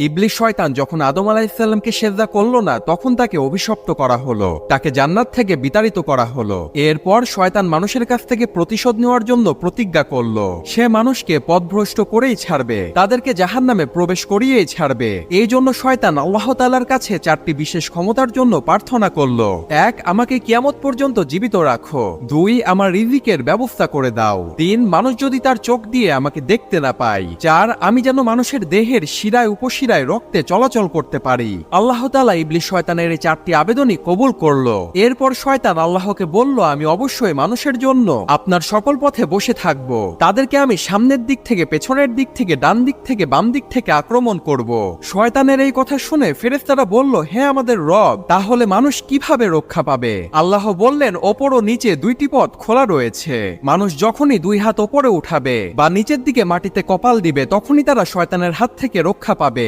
ইবলিস শয়তান যখন আদম আলাইহিসসালামকে সেজদা করল না, তখন তাকে অভিশপ্ত করা হলো, তাকে জান্নাত থেকে বিতাড়িত করা হলো। এরপর শয়তান মানুষের কাছ থেকে প্রতিশোধ নেওয়ার জন্য প্রতিজ্ঞা করল, সে মানুষকে পথভ্রষ্ট করেই ছাড়বে, তাদেরকে জাহান্নামে প্রবেশ করিয়েই ছাড়বে। এই জন্য শয়তান আল্লাহ তাআলার কাছে 4টি বিশেষ ক্ষমতার জন্য প্রার্থনা করল। 1, আমাকে কিয়ামত পর্যন্ত জীবিত রাখো। 2, আমার রিজিকের ব্যবস্থা করে দাও। 3, মানুষ যদি তার চোখ দিয়ে আমাকে দেখতে না পায়। 4, আমি যেন মানুষের দেহের শিরায় উপশিরায় রক্তে চলাচল করতে পারি। আল্লাহ তাআলা ইবলিস শয়তানের এই 4টি আবেদনই কবুল করলো। এরপর শয়তান আল্লাহকে বলল, আমি অবশ্যই মানুষের জন্য আপনার সকল পথে বসে থাকব, তাদেরকে আমি সামনের দিক থেকে, পেছনের দিক থেকে, ডান দিক থেকে, বাম দিক থেকে আক্রমণ করব। শয়তানের এই কথা শুনে ফেরেশতারা বলল, হে আমাদের রব, তাহলে মানুষ কিভাবে রক্ষা পাবে? আল্লাহ বললেন, ওপর ও নিচে 2টি পথ খোলা রয়েছে। মানুষ যখনই 2 হাত ওপরে উঠাবে বা নিচের দিকে মাটিতে কপাল দিবে, তখনই তারা শয়তানের হাত থেকে রক্ষা পাবে।